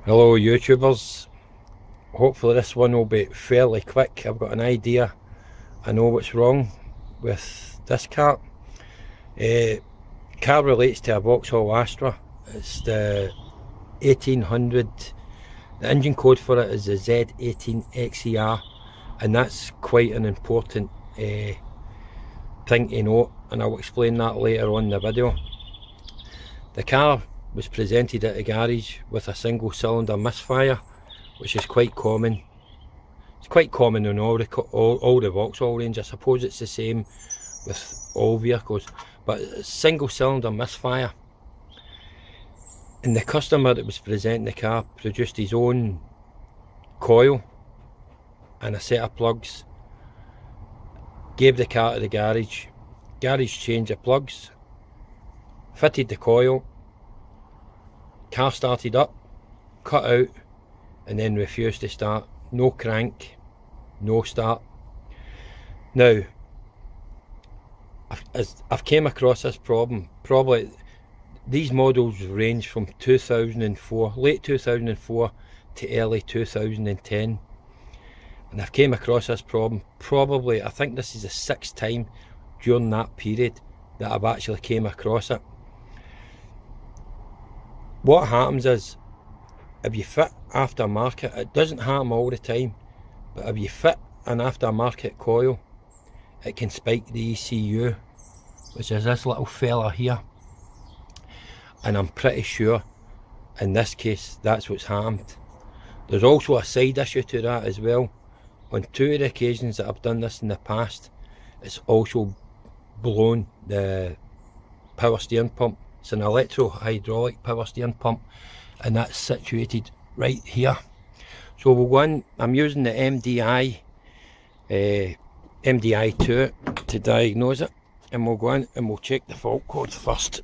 Hello YouTubers, hopefully this one will be fairly quick. I've got an idea, I know what's wrong with this car. Car relates to a Vauxhall Astra. It's the 1800, the engine code for it is the Z18XER, and that's quite an important thing to note, and I'll explain that later on in the video. The car was presented at a garage with a single cylinder misfire, which is quite common. It's quite common in all the Vauxhall range. I suppose it's the same with all vehicles, but single cylinder misfire. And the customer that was presenting the car produced his own coil and a set of plugs, gave the car to the garage changed the plugs, fitted the coil, car started up, cut out, and then refused to start. No crank, no start. Now, I've came across this problem, probably these models range from 2004, late 2004 to early 2010, and I've came across this problem probably, I think this is the 6th time during that period that I've actually came across it. What happens is, if you fit aftermarket, it doesn't happen all the time, but if you fit an aftermarket coil, it can spike the ECU, which is this little fella here. And I'm pretty sure in this case that's what's happened. There's also a side issue to that as well. On 2 of the occasions that I've done this in the past, it's also blown the power steering pump. It's an electro-hydraulic power steering pump, and that's situated right here. So we'll go in. I'm using the MDI2 to diagnose it, and we'll go in and we'll check the fault codes first.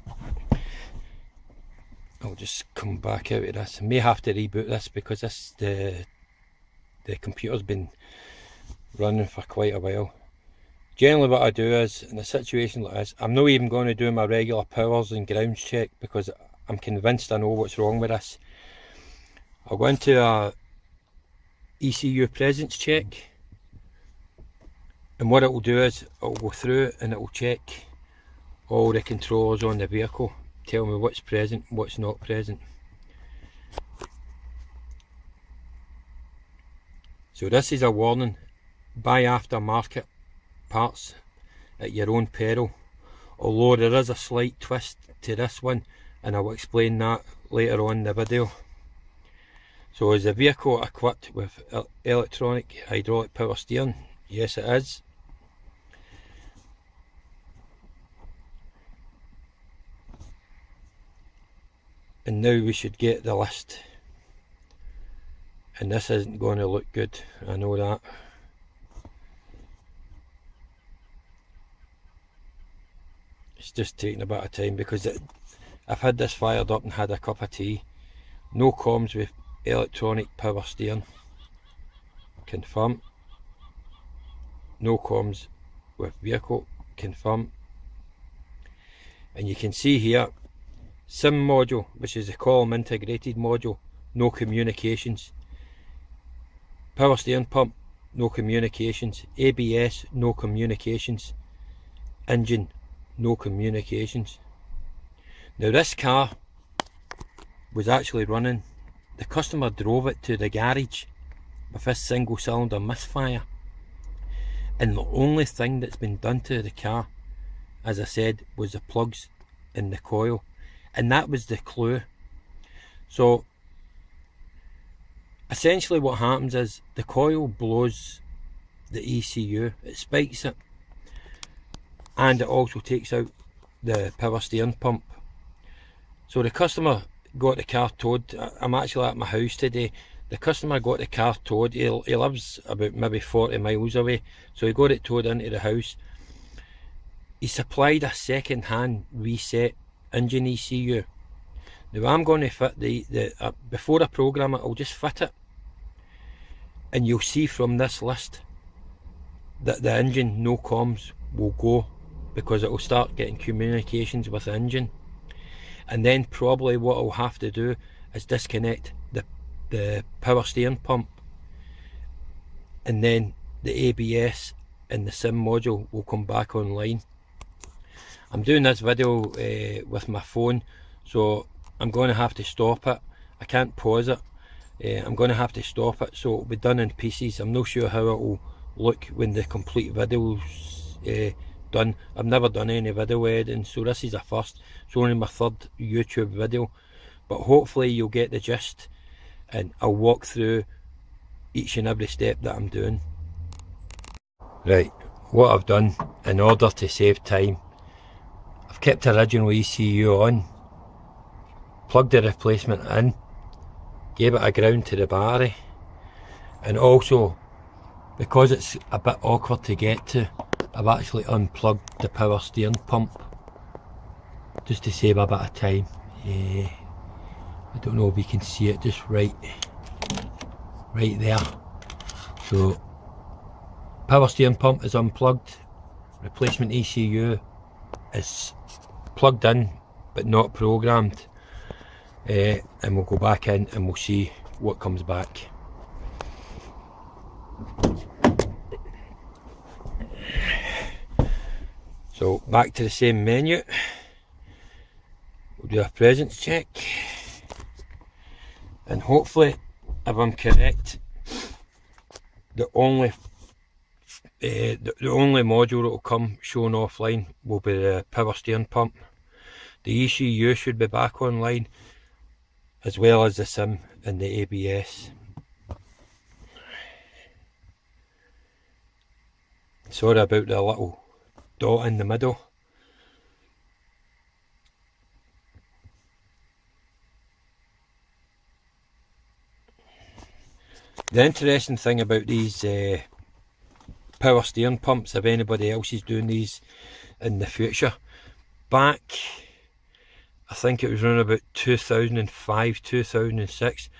I'll just come back out of this. I may have to reboot this because the computer's been running for quite a while. Generally what I do is, in a situation like this, I'm not even going to do my regular powers and grounds check because I'm convinced I know what's wrong with this. I'll go into a ECU presence check, and what it will do is, it'll go through and it will check all the controllers on the vehicle, tell me what's present, what's not present. So this is a warning: buy aftermarket parts at your own peril, although there is a slight twist to this one, and I will explain that later on in the video. So is the vehicle equipped with electronic hydraulic power steering? Yes, it is. And now we should get the list, and this isn't going to look good, I know that. It's just taking a bit of time because I've had this fired up and had a cup of tea. No comms with electronic power steering. Confirm. No comms with vehicle. Confirm. And you can see here, SIM module, which is the column integrated module, no communications. Power steering pump, no communications. ABS, no communications. Engine, no communications. Now this car was actually running, the customer drove it to the garage with this single cylinder misfire, and the only thing that's been done to the car, as I said, was the plugs in the coil, and that was the clue. So essentially what happens is, the coil blows the ECU, it spikes it, and it also takes out the power steering pump. So the customer got the car towed. I'm actually at my house today. The customer got the car towed. He lives about maybe 40 miles away, so he got it towed into the house. He supplied a second hand reset engine ECU. Now I'm going to fit before I program it, I'll just fit it, and you'll see from this list that the engine no comms will go, because it will start getting communications with the engine. And then probably what I'll have to do is disconnect the power steering pump, and then the ABS and the SIM module will come back online. I'm doing this video with my phone, so I'm going to have to stop it. I can't pause it. I'm going to have to stop it, so it'll be done in pieces. I'm not sure how it will look when the complete video's done. I've never done any video editing, so this is a first. It's only my third YouTube video, but hopefully you'll get the gist, and I'll walk through each and every step that I'm doing. Right, what I've done in order to save time, I've kept the original ECU on, plugged the replacement in, gave it a ground to the battery, and also, because it's a bit awkward to get to, I've actually unplugged the power steering pump just to save a bit of time. I don't know if you can see it, just right there. So power steering pump is unplugged, replacement ECU is plugged in but not programmed, and we'll go back in and we'll see what comes back. So back to the same menu, we'll do a presence check, and hopefully, if I'm correct, the only module that will come showing offline will be the power steering pump. The ECU should be back online, as well as the SIM and the ABS. Sorry about the little dot in the middle. The interesting thing about these power steering pumps, if anybody else is doing these in the future, back I think it was around about 2005, 2006,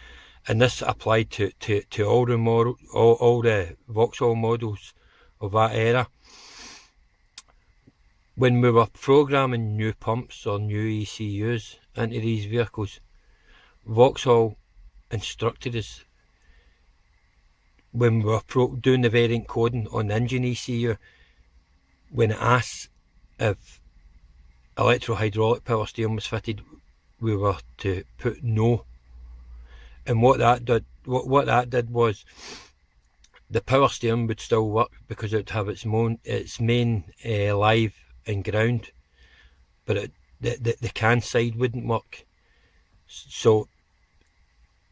and this applied to all the Vauxhall models of that era. When we were programming new pumps or new ECUs into these vehicles, Vauxhall instructed us, when we were doing the variant coding on the engine ECU, when it asks if electro-hydraulic power steering was fitted, we were to put no. And what that did was, the power steering would still work because it would have its main live and ground, but the CAN side wouldn't work. So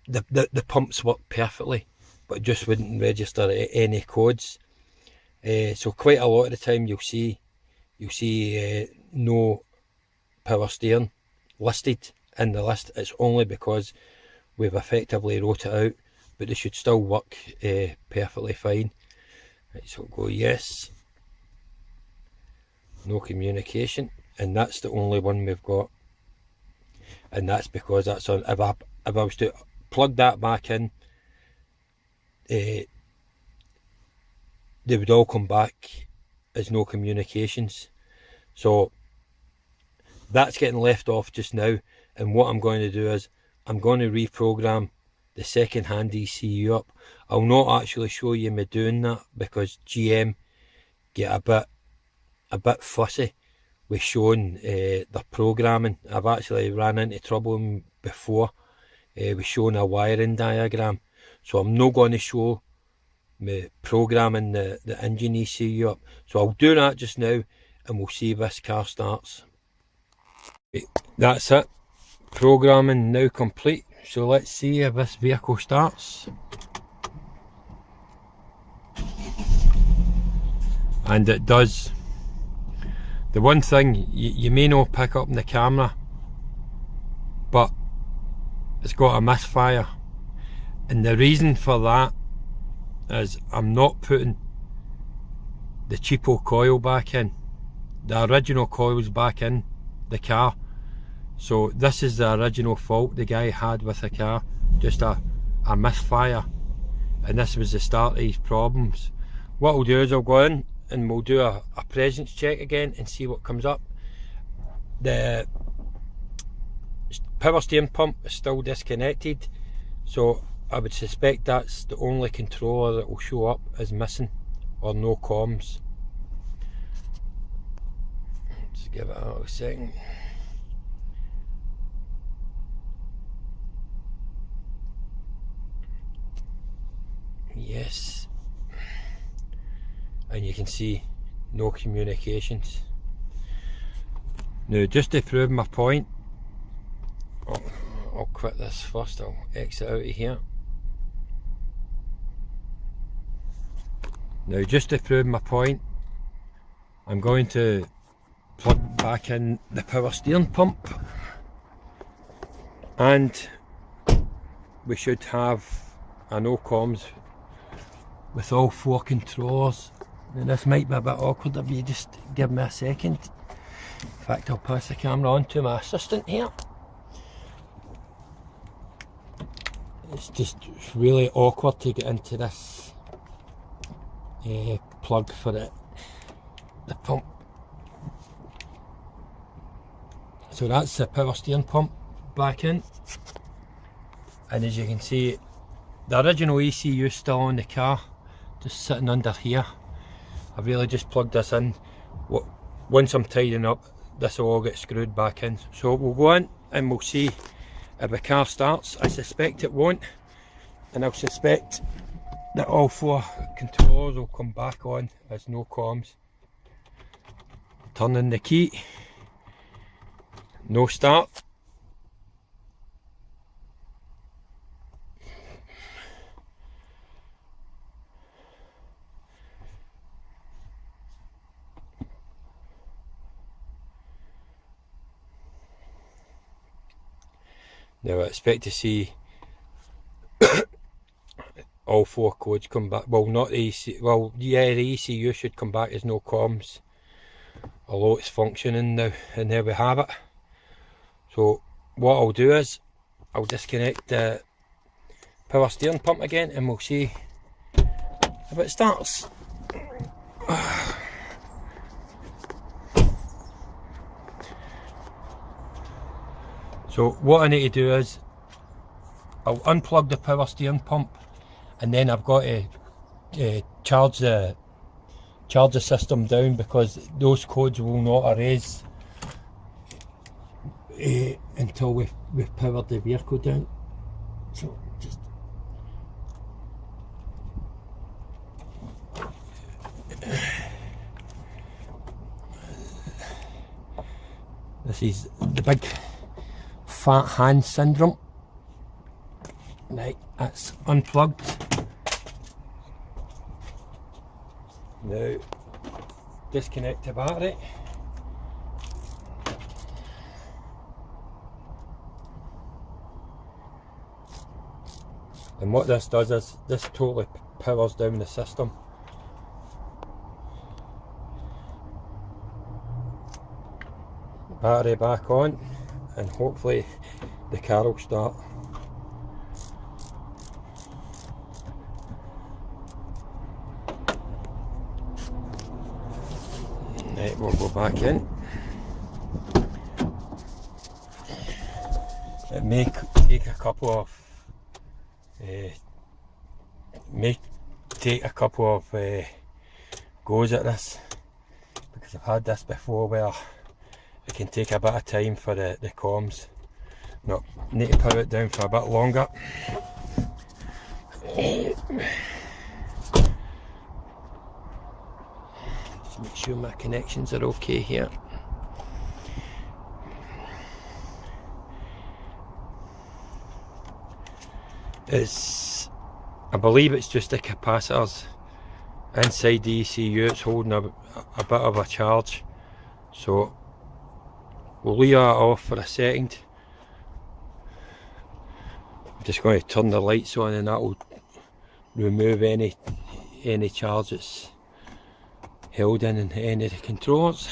the pumps work perfectly, but just wouldn't register any codes. So quite a lot of the time you'll see no power steering listed in the list. It's only because we've effectively wrote it out, but they should still work perfectly fine. Right, so go yes, no communication, and that's the only one we've got, and that's because that's on. If I was to plug that back in, they would all come back as no communications. So that's getting left off just now, and what I'm going to do is I'm going to reprogram the second hand ECU up. I'll not actually show you me doing that because GM get a bit fussy with showing their programming. I've actually ran into trouble before with showing a wiring diagram, so I'm not going to show me programming the engine ECU up. So I'll do that just now, and we'll see if this car starts. That's it, programming now complete. So let's see if this vehicle starts. And it does. The one thing you may not pick up in the camera, but it's got a misfire, and the reason for that is I'm not putting the cheapo coil back in. The original coil's back in the car, so this is the original fault the guy had with the car, just a misfire, and this was the start of his problems. What I'll do is I'll go in and we'll do a presence check again and see what comes up. The power steering pump is still disconnected, so I would suspect that's the only controller that will show up as missing or no comms. Just give it a little second. Yes, and you can see no communications. Now, just to prove my point, I'll quit this first. I'll exit out of here. Now, just to prove my point, I'm going to plug back in the power steering pump, and we should have a no comms with all 4 controllers. Now, this might be a bit awkward if you just give me a second. In fact, I'll pass the camera on to my assistant here. It's really awkward to get into this plug for the pump. So that's the power steering pump back in, and as you can see, the original ECU is still on the car, just sitting under here. I really just plugged this in. Once I'm tidying up, this will all get screwed back in. So we'll go in and we'll see if the car starts. I suspect it won't, and I'll suspect that all 4 controllers will come back on as no comms. Turn in the key, no start. Now I expect to see all 4 codes come back. Well, not the ECU, well yeah, the ECU should come back as no comms, although it's functioning now, and there we have it. So what I'll do is I'll disconnect the power steering pump again, and we'll see if it starts. So what I need to do is I'll unplug the power steering pump, and then I've got to charge the system down, because those codes will not erase until we've powered the vehicle down. So just this is the big fat hand syndrome. Right, that's unplugged. Now disconnect the battery. And what this does is this totally powers down the system. Battery back on, and hopefully the car will start. Right, we'll go back in. It may take a couple of goes at this, because I've had this before where it can take a bit of time for the comms. No, need to power it down for a bit longer. Just make sure my connections are okay here. I believe it's just the capacitors inside the ECU. It's holding a bit of a charge, so we'll leave that off for a second. I'm just going to turn the lights on, and that will remove any charge that's held in any of the controllers.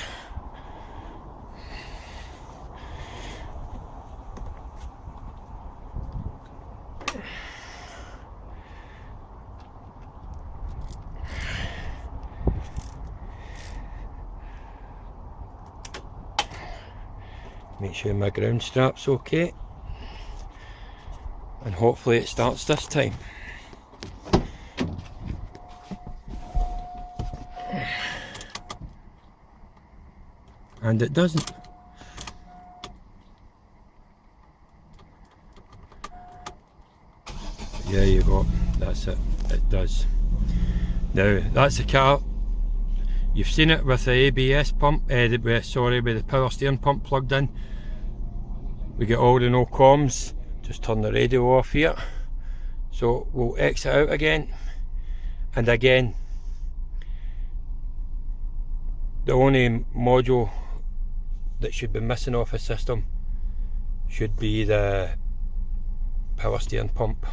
Make sure my ground strap's okay, and hopefully it starts this time. And it doesn't. There you go, that's it, it does. Now that's the car. You've seen it with the ABS pump, with the power steering pump plugged in. We get all the no comms. Just turn the radio off here. So we'll exit out again. And again, the only module that should be missing off the system should be the power steering pump.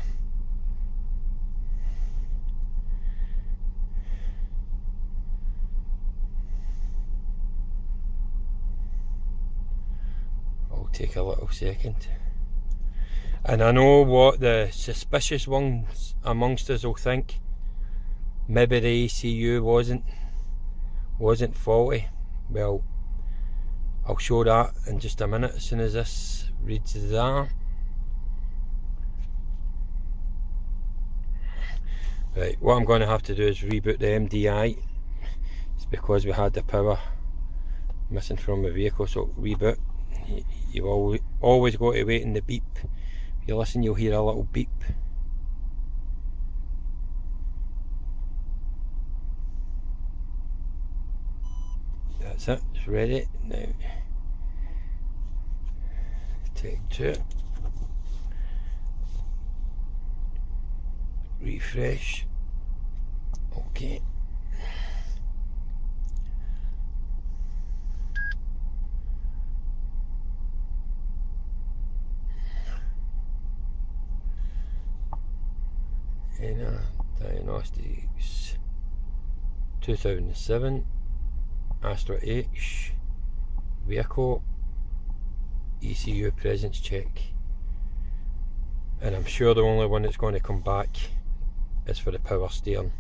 I'll take a little second. And I know what the suspicious ones amongst us will think. Maybe the ECU wasn't faulty. Well, I'll show that in just a minute as soon as this reads that. Right, what I'm going to have to do is reboot the MDI. It's because we had the power missing from the vehicle, so reboot. You've always got to wait in the beep. If you listen, you'll hear a little beep. That's it, it's ready. Now, take 2. Refresh. Okay. Diagnostics 2007 Astra H vehicle ECU presence check, and I'm sure the only one that's going to come back is for the power steering.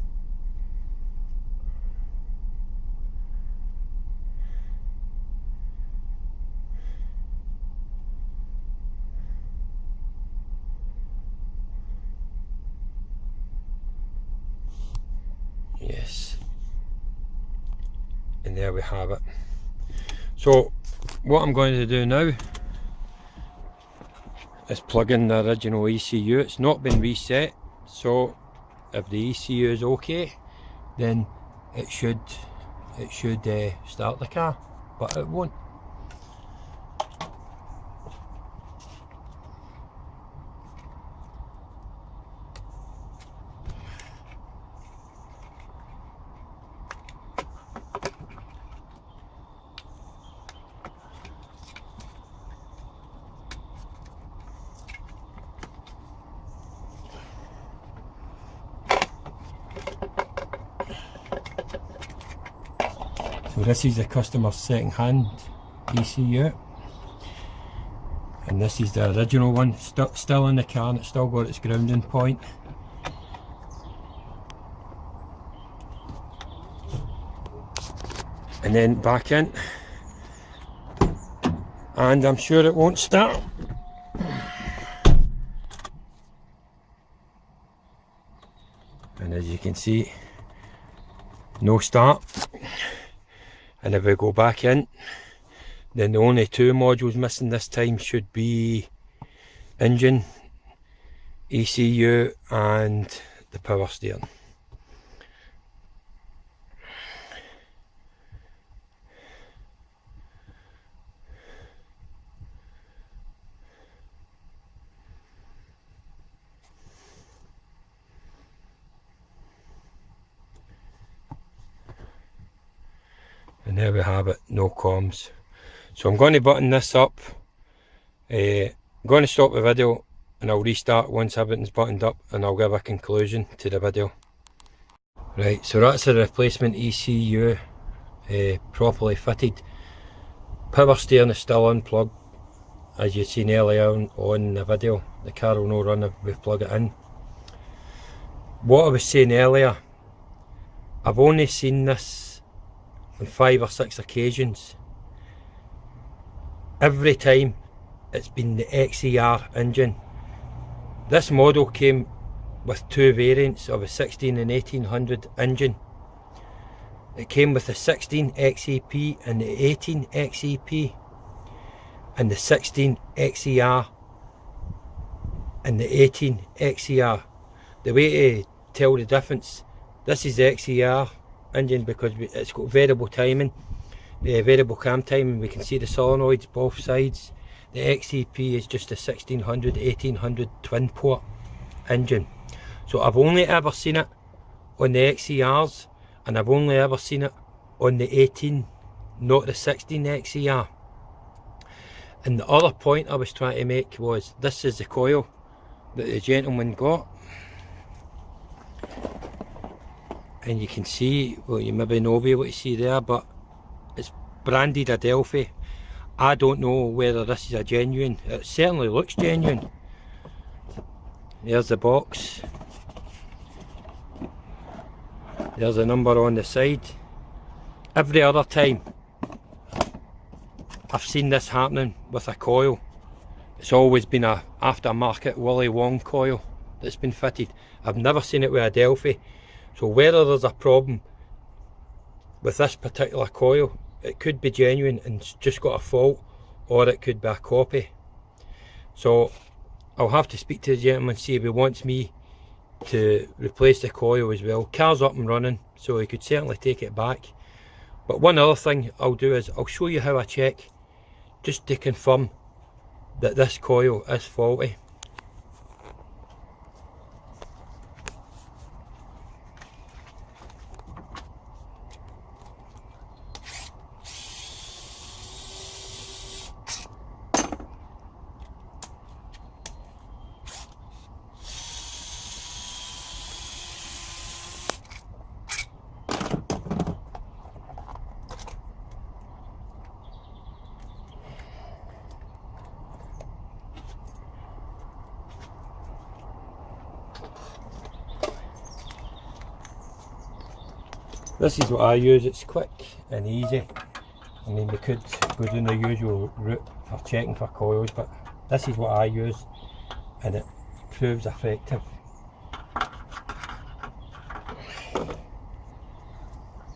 Yes, and there we have it. So what I'm going to do now is plug in the original ECU. It's not been reset, so if the ECU is okay, then it should start the car, but it won't. So this is the customer's second-hand ECU, and this is the original one, still in the car, and it's still got its grounding point. And then back in, and I'm sure it won't start. And as you can see, no start. And if we go back in, then the only 2 modules missing this time should be engine, ECU and the power steering. And there we have it, no comms. So I'm going to button this up. I'm going to stop the video and I'll restart once everything's buttoned up, and I'll give a conclusion to the video. Right, so that's a replacement ECU, properly fitted. Power steering is still unplugged, as you've seen earlier on the video. The car will not run if we plug it in. What I was saying earlier, I've only seen this on 5 or 6 occasions. Every time it's been the XER engine This model came with two variants of a 16 and 1800 engine. It came with the 16XEP and the 18XEP, and the 16XER and the 18XER. The way to tell the difference, this is the XER engine because it's got variable timing, variable cam timing. We can see the solenoids both sides. The XEP is just a 1600 1800 twin port engine. So I've only ever seen it on the XERs, and I've only ever seen it on the 18, not the 16XER. And the other point I was trying to make was, this is the coil that the gentleman got, and you can see, well, you maybe not be able to see there, but it's branded Adelphi. I don't know whether this is a genuine. It certainly looks genuine. There's the box, there's a number on the side. Every other time I've seen this happening with a coil, it's always been a aftermarket Willy Wong coil that's been fitted. I've never seen it with a Adelphi. So whether there's a problem with this particular coil, it could be genuine and it's just got a fault, or it could be a copy. So I'll have to speak to the gentleman, see if he wants me to replace the coil as well. Car's up and running, so he could certainly take it back. But one other thing I'll do is I'll show you how I check, just to confirm that this coil is faulty. This is what I use. It's quick and easy. I mean, we could go down the usual route for checking for coils, but this is what I use, and it proves effective.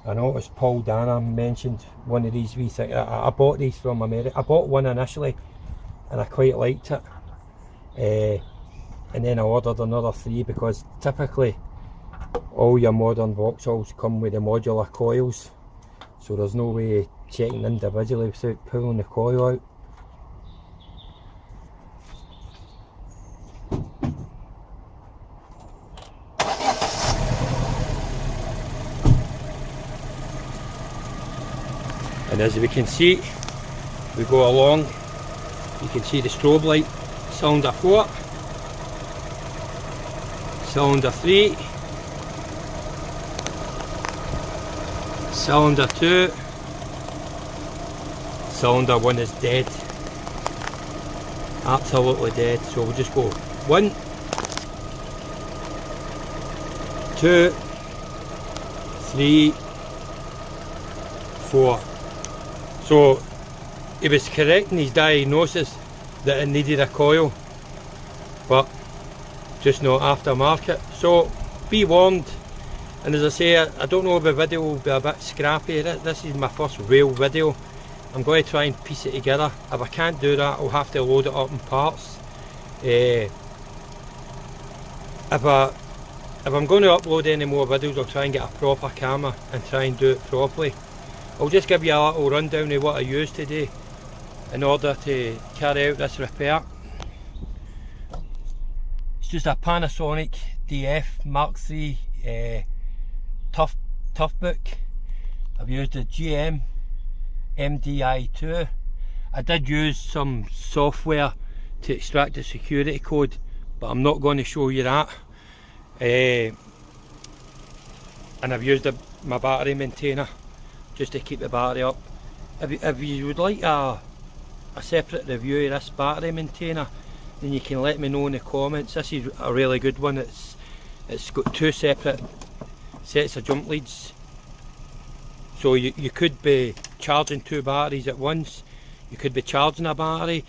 I noticed Paul Dana mentioned one of these wee things. I bought these from America. I bought one initially and I quite liked it, and then I ordered another 3 because typically all your modern Vauxhalls come with the modular coils, so there's no way of checking individually without pulling the coil out. And as we can see, we go along, you can see the strobe light, cylinder 4, cylinder 3, cylinder 2, cylinder 1 is dead, absolutely dead. So we'll just go 1, 2, 3, 4. So he was correct in his diagnosis that it needed a coil, but just not aftermarket. So be warned. And as I say, I don't know if the video will be a bit scrappy. This is my first real video. I'm going to try and piece it together. If I can't do that, I'll have to load it up in parts. If I'm going to upload any more videos, I'll try and get a proper camera and try and do it properly. I'll just give you a little rundown of what I used today in order to carry out this repair. It's just a Panasonic DF Mark III tough book. I've used the GM MDI2. I did use some software to extract the security code, but I'm not going to show you that. And I've used my battery maintainer just to keep the battery up. If you would like a separate review of this battery maintainer, then you can let me know in the comments. This is a really good one. It's got 2 separate sets of jump leads, so you could be charging 2 batteries at once. You could be charging a battery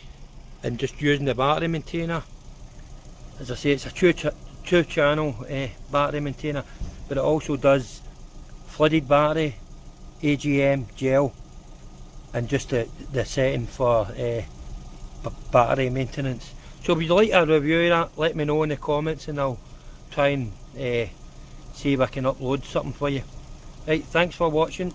and just using the battery maintainer, as I say, it's a two channel battery maintainer, but it also does flooded battery, ECM, gel, and just the setting for battery maintenance. So if you'd like a review of that, let me know in the comments and I'll try and see if I can upload something for you. Right, thanks for watching.